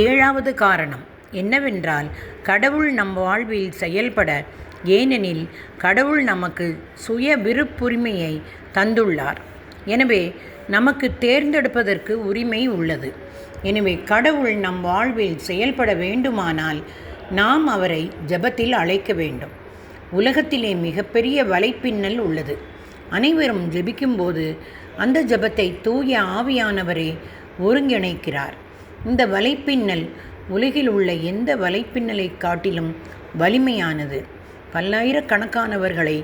ஏழாவது காரணம் என்னவென்றால், கடவுள் நம் வாழ்வில் செயல்பட, ஏனெனில் கடவுள் நமக்கு சுய விருப்புரிமையை தந்துள்ளார். எனவே நமக்கு தேர்ந்தெடுப்பதற்கு உரிமை உள்ளது. எனவே கடவுள் நம் வாழ்வில் செயல்பட வேண்டுமானால் நாம் அவரை ஜெபத்தில் அழைக்க வேண்டும். உலகத்திலே மிகப்பெரிய வலைப்பின்னல் உள்ளது. அனைவரும் ஜெபிக்கும்போது அந்த ஜெபத்தை தூய ஆவியானவரே ஒருங்கிணைக்கிறார். இந்த வலைப்பின்னல் உலகில் உள்ள எந்த வலைப்பின்னலை காட்டிலும் வலிமையானது. பல்லாயிரக்கணக்கானவர்களை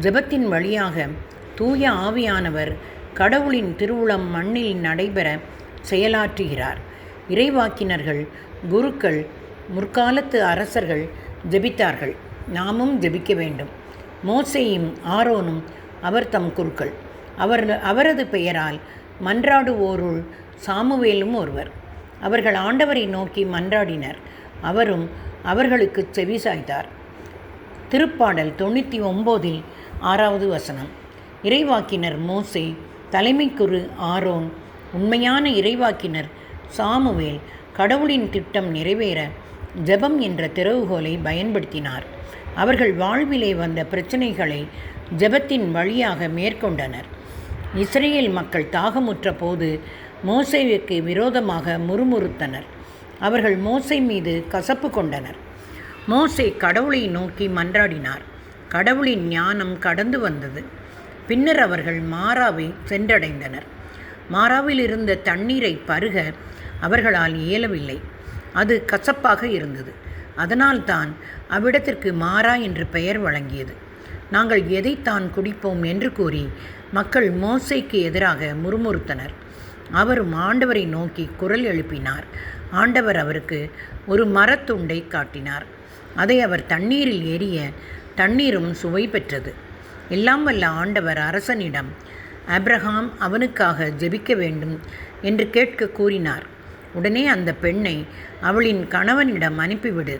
ஜெபத்தின் வழியாக தூய ஆவியானவர் கடவுளின் திருவுளம் மண்ணில் நடைபெற செயலாற்றுகிறார். இறைவாக்கினர்கள், குருக்கள், முற்காலத்து அரசர்கள் ஜெபித்தார்கள். நாமும் ஜெபிக்க வேண்டும். மோசேயும் ஆரோனும் அவர் தம் குருக்கள். அவரது பெயரால் மன்றாடுவோருள் சாமுவேலும் ஒருவர். அவர்கள் ஆண்டவரை நோக்கி மன்றாடினர். அவரும் அவர்களுக்கு செவிசாய்த்தார். திருப்பாடல் 99 6வது வசனம். இறைவாக்கினர் மோசே, தலைமை குரு ஆரோன், உண்மையான இறைவாக்கினர் சாமுவேல் கடவுளின் திட்டம் நிறைவேற ஜெபம் என்ற திறவுகோலை பயன்படுத்தினார். அவர்கள் வாழ்விலே வந்த பிரச்சனைகளை ஜெபத்தின் வழியாக மேற்கொண்டனர். இஸ்ரேல் மக்கள் தாகமுற்ற போது மோசேவுக்கு விரோதமாக முறுமுறுத்தனர். அவர்கள் மோசே மீது கசப்பு கொண்டனர். மோசே கடவுளை நோக்கி மன்றாடினார். கடவுளின் ஞானம் கடந்து வந்தது. பின்னர் அவர்கள் மாராவை சென்றடைந்தனர். மாராவில் இருந்த தண்ணீரை பருக அவர்களால் இயலவில்லை. அது கசப்பாக இருந்தது. அதனால்தான் அவ்விடத்திற்கு மாரா என்று பெயர் வழங்கியது. நாங்கள் எதைத்தான் குடிப்போம் என்று கூறி மக்கள் மோசேக்கு எதிராக முறுமுறுத்தனர். அவரும் ஆண்டவரை நோக்கி குரல் எழுப்பினார். ஆண்டவர் அவருக்கு ஒரு மரத்துண்டை காட்டினார். அதை அவர் தண்ணீரில் எறிய தண்ணீரும் சுவை பெற்றது. எல்லாம் வல்ல ஆண்டவர் அரசனிடம் ஆபிரகாம் அவனுக்காக ஜெபிக்க வேண்டும் என்று கேட்க கூறினார். உடனே அந்த பெண்ணை அவளின் கணவனிடம் அனுப்பிவிடு,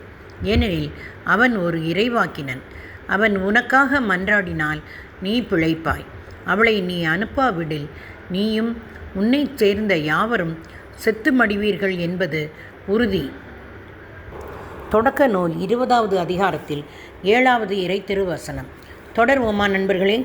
ஏனெனில் அவன் ஒரு இறைவாக்கினன். அவன் உனக்காக மன்றாடினால் நீ பிழைப்பாய். அவளை நீ அனுப்பாவிடில் நீயும் உன்னைச் சேர்ந்த யாவரும் செத்து மடிவீர்கள் என்பது உறுதி. தொடக்க நூல் 20வது அதிகாரத்தில் 7வது இறை திருவசனம். தொடர்வோமா நண்பர்களே?